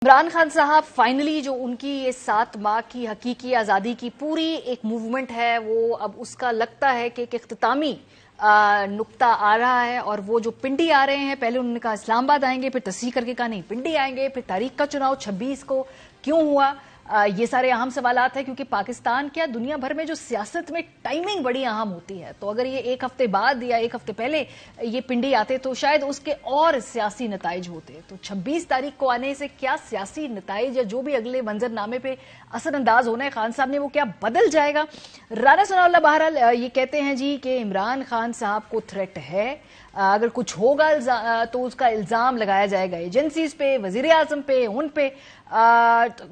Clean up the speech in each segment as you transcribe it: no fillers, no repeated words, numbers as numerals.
عمران خان صاحب فائنلی جو ان کی یہ 7 ماہ کی حقیقی آزادی کی پوری ایک موومنٹ ہے وہ اب اس کا لگتا ہے کہ ایک اختتامی نقطہ آ رہا ہے، اور وہ جو پنڈی آ رہے ہیں، پہلے انہوں نے کہا اسلام آباد آئیں گے، پھر تصحیح کر کے کہا نہیں پنڈی آئیں گے، پھر تاریخ کا چناؤ 26 کو کیوں ہوا، یہ سارے اہم سوالات ہیں کیونکہ پاکستان کیا دنیا بھر میں جو سیاست میں ٹائمنگ بڑی اہم ہوتی ہے، تو اگر یہ ایک ہفتے بعد یا ایک ہفتے پہلے یہ پنڈی آتے تو شاید اس کے اور سیاسی نتائج ہوتے، تو 26 تاریخ کو آنے سے کیا سیاسی نتائج یا جو بھی اگلے منظر نامے پہ اثر انداز ہونا ہے خان صاحب نے وہ کیا بدل جائے گا؟ رانا ثناء اللہ بہرحال یہ کہتے ہیں جی کہ عمران خان صاحب کو تھریٹ ہے، اگر کچھ ہوگا تو اس کا الزام لگایا جائے گا ایجنسیز پہ، وزیر اعظم پہ، ان پہ،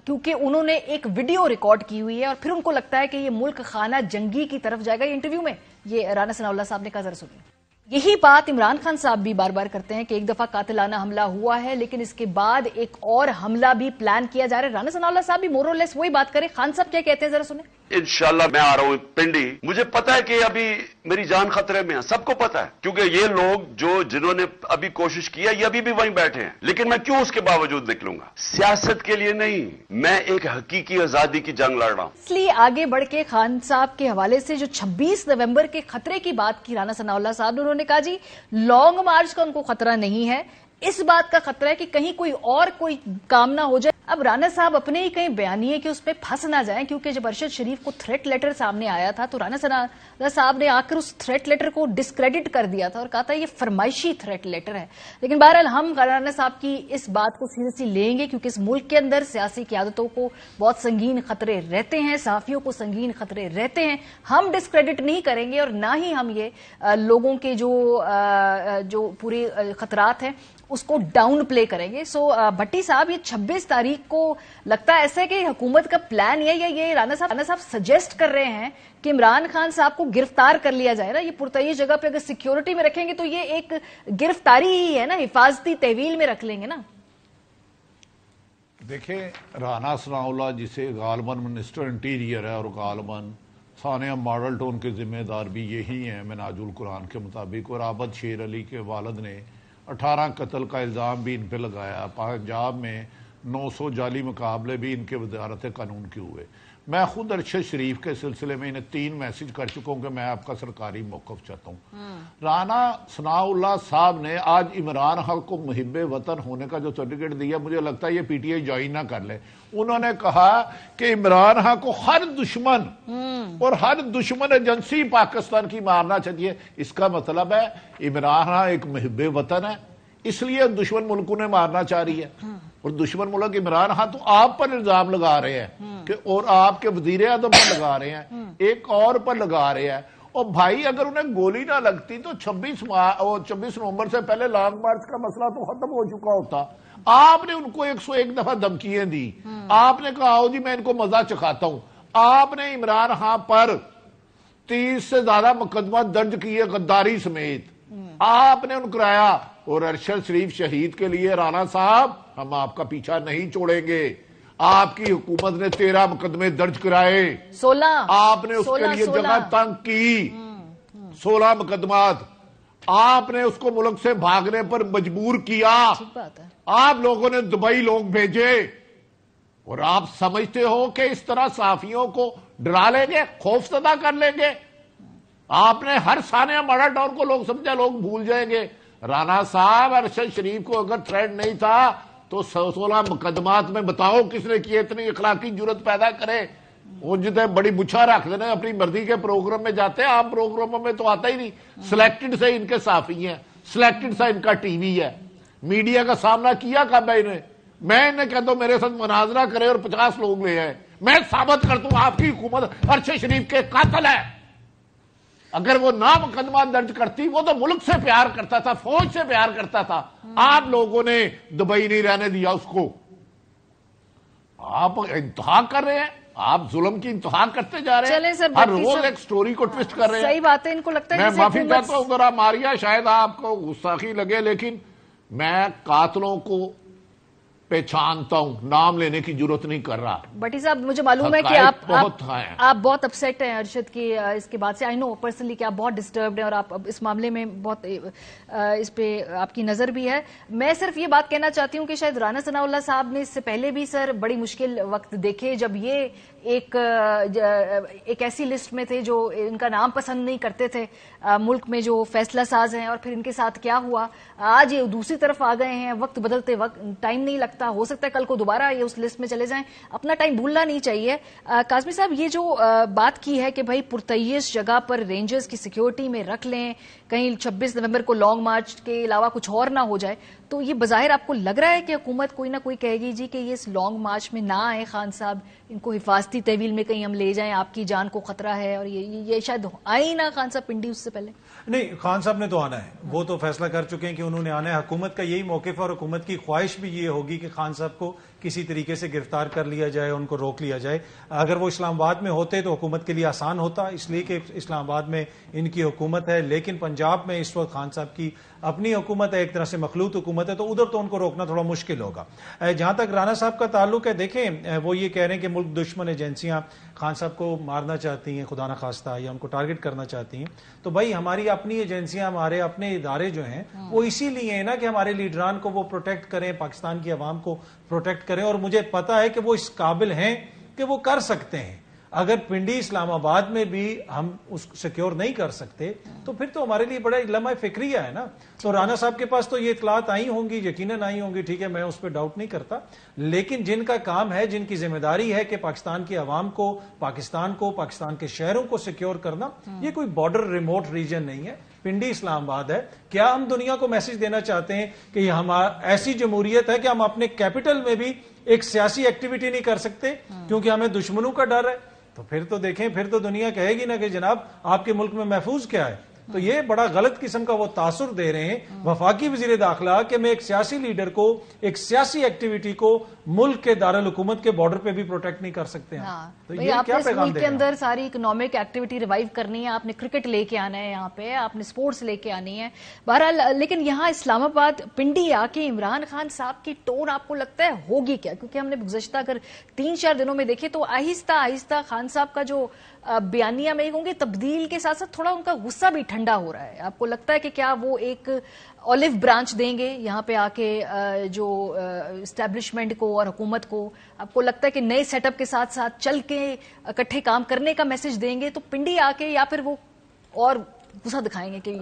کیونکہ انہوں نے ایک ویڈیو ریکارڈ کی ہوئی ہے اور پھر ان کو لگتا ہے کہ یہ ملک خانہ جنگی کی طرف جائے گا۔ یہ انٹرویو میں یہ رانا ثناء اللہ صاحب نے کہا، ذرا سنیے۔ یہی بات عمران خان صاحب بھی بار بار کرتے ہیں کہ ایک دفعہ قاتلانہ حملہ ہوا ہے لیکن اس کے بعد ایک اور حملہ بھی پلان کیا جا رہا ہے۔ رانا ثناء اللہ صاحب بھی مور اور لیس وہی بات کریں، خان صاحب کیا کہتے ہیں ذرا سنیں۔ انشاءاللہ میں آ رہا ہوں پنڈی، مجھے پتا ہے کہ ابھی میری جان خطرے میں ہے، سب کو پتا ہے، کیونکہ یہ لوگ جنہوں نے ابھی کوشش کی ہے یہ ابھی بھی وہیں بیٹھے ہیں، لیکن میں کیوں اس کے باوجود نکلوں گا؟ سیاست کے لیے نہیں، میں ایک حقیقی آزادی کی جنگ لڑ رہا ہوں۔ اس لیے آگے بڑھ کے خان صاحب کے حوالے سے جو 26 نومبر کے خطرے کی بات کی رانا ثناء اللہ صاحب نے، انہوں نے کہا جی لانگ مارچ کا ان کو خطرہ نہیں ہے، اس بات کا خطرہ ہے کہ کہیں کوئی کام نہ ہو جائے۔ اب رانا صاحب اپنے ہی کہیں بیانیے کہ اس پہ پھنس نہ جائیں، کیونکہ جب ارشد شریف کو تھریٹ لیٹر سامنے آیا تھا تو رانا ثناء اللہ صاحب نے آ کر اس تھریٹ لیٹر کو ڈسکریڈٹ کر دیا تھا اور کہا تھا یہ فرمائشی تھریٹ لیٹر ہے، لیکن بہرحال ہم رانا صاحب کی اس بات کو سیریسلی لیں گے کیونکہ اس ملک کے اندر سیاسی قیادتوں کو بہت سنگین خطرے رہتے ہیں، صحافیوں کو سنگین خطرے رہتے ہیں، ہم ڈسکریڈٹ نہیں کریں گے اور نہ ہی ہم یہ لوگوں کے جو پورے خطرات ہیں اس کو ڈاؤن پلے کریں گے۔ سو بھٹی صاحب یہ 26 تاریخ کو لگتا ہے ایسا ہے کہ حکومت کا پلان ہے یا یہ رانا صاحب سجیسٹ کر رہے ہیں کہ عمران خان صاحب کو گرفتار کر لیا جائے نا، یہ پرتعیش جگہ پہ اگر سیکیورٹی میں رکھیں گے تو یہ ایک گرفتاری ہی ہے نا، حفاظتی تحویل میں رکھ لیں گے نا۔ دیکھیں رانا ثناء اللہ جسے غالباً منسٹر انٹیریئر ہے اور غالباً ثانیہ ماڈل ٹاؤن کے ذمہ دار بھی یہی ہیں منہاج القرآن کے مطابق، اور عابد شیر علی کے والد نے 18 قتل کا الزام بھی ان پہ لگایا، پنجاب میں 900 جعلی مقابلے بھی ان کے وزارت قانون کے ہوئے۔ میں خود ارشد شریف کے سلسلے میں انہیں 3 میسج کر چکا ہوں کہ میں آپ کا سرکاری موقف چاہتا ہوں۔ رانا ثناء اللہ صاحب نے آج عمران خان کو محب وطن ہونے کا جو سرٹیفکیٹ دیا، مجھے لگتا ہے یہ پی ٹی آئی جوائن نہ کر لے۔ انہوں نے کہا کہ عمران خان کو ہر دشمن اور ہر دشمن ایجنسی پاکستان کی مارنا چاہیے، اس کا مطلب ہے عمران خان ایک محب وطن ہے، اس لیے دشمن ملکوں نے مارنا چاہ رہی ہے، اور دشمن ملک عمران خان تو آپ پر الزام لگا رہے ہیں کہ اور آپ کے وزیر اعظم پر لگا رہے ہیں، ایک اور پر لگا رہے ہیں، اور بھائی اگر انہیں گولی نہ لگتی تو 26 نومبر سے پہلے لانگ مارچ کا مسئلہ تو ختم ہو چکا ہوتا۔ آپ نے ان کو 101 دفعہ دھمکیاں دی، آپ نے کہا جی میں ان کو مزہ چکھاتا ہوں، آپ نے عمران خان پر 30 سے زیادہ مقدمہ درج کیے غداری سمیت، آپ نے ان کرایا، اور ارشد شریف شہید کے لیے رانا صاحب ہم آپ کا پیچھا نہیں چھوڑیں گے۔ آپ کی حکومت نے 13 مقدمے درج کرائے، 16 آپ نے اس کے لیے جگہ تنگ کی، 16 مقدمات آپ نے اس کو ملک سے بھاگنے پر مجبور کیا، آپ لوگوں نے دبئی لوگ بھیجے، اور آپ سمجھتے ہو کہ اس طرح صحافیوں کو ڈرا لیں گے، خوف زدہ کر لیں گے؟ آپ نے ہر ثانیہ ماڈل ٹاؤن کو لوگ سمجھا لوگ بھول جائیں گے۔ رانا صاحب ارشد شریف کو اگر تھریٹ نہیں تھا تو 16 مقدمات میں بتاؤ کس نے کیے، اتنی اخلاقی جرت پیدا کرے، وہ جتنے بڑی مچھا رکھ دینا اپنی مرضی کے پروگرام میں جاتے ہیں، عام پروگراموں میں تو آتا ہی نہیں، سلیکٹڈ سے ان کے صحافی ہیں، سلیکٹڈ سے ان کا ٹی وی ہے، میڈیا کا سامنا کیا کب ہے انہیں؟ میں انہیں کہتا ہوں میرے ساتھ مناظرہ کرے اور 50 لوگ لے آئے، میں ثابت کرتا ہوں آپ کی حکومت ارشد شریف کے قاتل ہے۔ اگر وہ نہ مقدمہ درج کرتی، وہ تو ملک سے پیار کرتا تھا، فوج سے پیار کرتا تھا، آپ لوگوں نے دبئی نہیں رہنے دیا اس کو۔ آپ انتہا کر رہے ہیں، آپ ظلم کی انتہا کرتے جا رہے ہیں، ہر روز ایک سٹوری کو ٹویسٹ کر رہے ہیں۔ صحیح بات ہے، ان کو لگتا ہے میں معافی چاہتا ہوں ذرا ماریا، شاید آپ کو گستاخی لگے، لیکن میں قاتلوں کو پہچانتا ہوں, نام لینے کی ضرورت نہیں کر رہا. بٹی صاحب مجھے معلوم ہے کہ آپ بہت اپسیٹ ہیں ارشد کی اس کے بعد سے. آئی نو پرسنلی کہ آپ بہت ڈسٹربڈ ہیں اور آپ اس معاملے میں بہت اس پہ آپ کی نظر بھی ہے. میں صرف یہ بات کہنا چاہتی ہوں کہ شاید رانا ثناء اللہ صاحب نے اس سے پہلے بھی سر بڑی مشکل وقت دیکھے, جب یہ ایک ایسی لسٹ میں تھے جو ان کا نام پسند نہیں کرتے تھے ملک میں, جو فیصلہ ساز ہیں, اور پھر ان کے ساتھ کیا ہوا. آج یہ دوسری طرف آ گئے ہیں. وقت بدلتے وقت ٹائم نہیں لگتا, ہو سکتا ہے کل کو دوبارہ یہ اس لسٹ میں چلے جائیں. اپنا ٹائم بھولنا نہیں چاہیے. کاظمی صاحب, یہ جو بات کی ہے کہ بھائی پرتعیش جگہ پر رینجرز کی سیکیورٹی میں رکھ لیں, کہیں 26 نومبر کو لانگ مارچ کے علاوہ کچھ اور نہ ہو جائے, تو یہ بظاہر آپ کو لگ رہا ہے کہ حکومت کوئی نہ کوئی کہے گی جی کہ یہ اس لانگ مارچ میں نہ آئے خان صاحب, ان کو حفاظتی تحویل میں کہیں ہم لے جائیں, آپ کی جان کو خطرہ ہے, اور یہ شاید آئے ہی نہ خان صاحب پنڈی اس سے پہلے. نہیں, خان صاحب نے تو آنا ہے, وہ تو فیصلہ کر چکے ہیں کہ انہوں نے آنا ہے. حکومت کا یہی موقف ہے اور حکومت کی خواہش بھی یہ ہوگی کہ خان صاحب کو کسی طریقے سے گرفتار کر لیا جائے, ان کو روک لیا جائے. اگر وہ اسلام آباد میں ہوتے تو حکومت کے لیے آسان ہوتا, اس لیے کہ اسلام آباد میں ان کی حکومت ہے, لیکن پنجاب میں اس وقت خان صاحب کی اپنی حکومت ہے, ایک طرح سے مخلوط حکومت ہے, تو ادھر تو ان کو روکنا تھوڑا مشکل ہوگا. جہاں تک رانا صاحب کا تعلق ہے, دیکھیں وہ یہ کہہ رہے ہیں کہ ملک دشمن ایجنسیاں خان صاحب کو مارنا چاہتی ہیں خدا نخواستہ, یا ان کو ٹارگٹ کرنا چاہتی ہیں. تو بھائی ہماری اپنی ایجنسیاں, ہمارے اپنے ادارے جو ہیں وہ اسی لیے ہیں نا کہ ہمارے لیڈران کو وہ پروٹیکٹ کریں, پاکستان کی عوام کو پروٹیکٹ کریں. اور مجھے پتا ہے کہ وہ اس قابل ہیں کہ وہ کر سکتے ہیں. اگر پنڈی اسلام آباد میں بھی ہم اس سیکیور نہیں کر سکتے تو پھر تو ہمارے لیے بڑا لمحہ فکریہ ہے نا. تو رانا صاحب کے پاس تو یہ اطلاعات آئی ہوں گی, یقیناً آئی ہوں گی, ٹھیک ہے, میں اس پہ ڈاؤٹ نہیں کرتا. لیکن جن کا کام ہے, جن کی ذمہ داری ہے کہ پاکستان کی عوام کو, پاکستان کے شہروں کو سیکیور کرنا, یہ کوئی بارڈر ریموٹ ریجن نہیں ہے, پنڈی اسلام آباد ہے. کیا ہم دنیا کو میسج دینا چاہتے ہیں کہ یہ ایسی جمہوریت ہے کہ ہم اپنے کیپٹل میں بھی ایک سیاسی ایکٹیویٹی نہیں کر سکتے کیونکہ ہمیں دشمنوں کا ڈر ہے؟ تو پھر تو دیکھیں, پھر تو دنیا کہے گی نا کہ جناب آپ کے ملک میں محفوظ کیا ہے. تو یہ بڑا غلط قسم کا وہ تاثر دے رہے ہیں وفاقی وزیر داخلہ کہ میں ایک سیاسی لیڈر کو, ایک سیاسی ایکٹیویٹی کو ملک کے دارالحکومت کے بارڈر پہ بھی پروٹیکٹ نہیں کر سکتے ہیں. تو یہ آپ نے ملک کے اندر ساری اکنامک ایکٹیویٹی ریوائیو کرنی ہے, آپ نے کرکٹ لے کے آنا ہے یہاں پہ, آپ نے سپورٹس لے کے آنی ہے بہرحال. لیکن یہاں اسلام آباد پنڈی آ کے عمران خان صاحب کی ٹون آپ کو لگتا ہے ہوگی کیا؟ کیونکہ ہم نے گزشتہ اگر 3-4 دنوں میں دیکھے تو آہستہ آہستہ خان صاحب کا جو بیانیہ میں ہوں گے تبدیل کے ساتھ ساتھ تھوڑا ان کا غصہ بھی ٹھنڈا ہو رہا ہے. آپ کو لگتا ہے کہ کیا وہ ایک اولیو برانچ دیں گے یہاں پہ آ کے جو اسٹیبلشمنٹ کو اور حکومت کو؟ آپ کو لگتا ہے کہ نئے سیٹ اپ کے ساتھ ساتھ چل کے اکٹھے کام کرنے کا میسج دیں گے تو پنڈی آ کے, یا پھر وہ اور غصہ دکھائیں گے کہ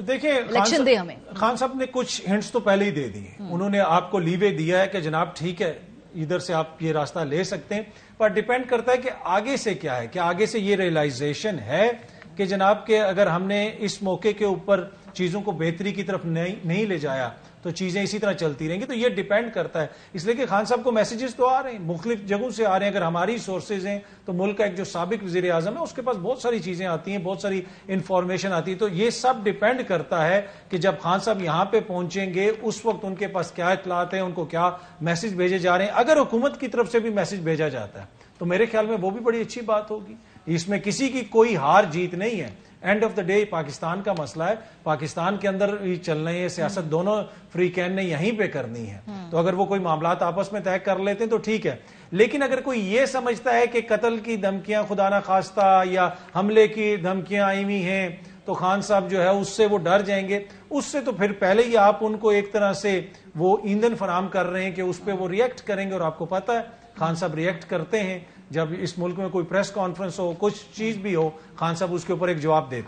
دیکھیں الیکشن دے ہمیں؟ خان صاحب نے کچھ ہنٹس تو پہلے ہی دے دیے, انہوں نے آپ کو لیوے دیا ہے کہ جناب ٹھیک ہے ادھر سے آپ یہ راستہ لے سکتے ہیں, پر ڈیپینڈ کرتا ہے کہ آگے سے کیا ہے. کہ آگے سے یہ ریئلائزیشن ہے کہ جناب کہ اگر ہم نے اس موقع کے اوپر چیزوں کو بہتری کی طرف نہیں لے جایا تو چیزیں اسی طرح چلتی رہیں گی. تو یہ ڈیپینڈ کرتا ہے, اس لیے کہ خان صاحب کو میسیجز تو آ رہے ہیں, مختلف جگہوں سے آ رہے ہیں. اگر ہماری سورسز ہیں تو ملک کا ایک جو سابق وزیر اعظم ہے اس کے پاس بہت ساری چیزیں آتی ہیں, بہت ساری انفارمیشن آتی ہے. تو یہ سب ڈیپینڈ کرتا ہے کہ جب خان صاحب یہاں پہ پہنچیں گے اس وقت ان کے پاس کیا اطلاعات ہیں, ان کو کیا میسج بھیجے جا رہے ہیں. اگر حکومت کی طرف سے بھی میسج بھیجا جاتا ہے تو میرے خیال میں وہ بھی بڑی اچھی بات ہوگی. اس میں کسی کی کوئی ہار جیت نہیں ہے. And of the day Pakistan کا مسئلہ ہے, پاکستان کے اندر ہی چلنا ہے, سیاست دونوں فری کین نے یہیں پہ کرنی ہے. تو اگر وہ کوئی معاملات آپس میں طے کر لیتے ہیں تو ٹھیک ہے. لیکن اگر کوئی یہ سمجھتا ہے کہ قتل کی دھمکیاں خدا نہ خواستہ یا حملے کی دھمکیاں آئی ہوئی ہیں تو خان صاحب جو ہے اس سے وہ ڈر جائیں گے, اس سے تو پھر پہلے ہی آپ ان کو ایک طرح سے وہ ایندھن فراہم کر رہے ہیں کہ اس پہ وہ ریئیکٹ کریں گے. اور آپ کو پتا ہے خان صاحب ریئیکٹ کرتے ہیں, جب اس ملک میں کوئی پریس کانفرنس ہو, کچھ چیز بھی ہو, خان صاحب اس کے اوپر ایک جواب دیتے ہیں.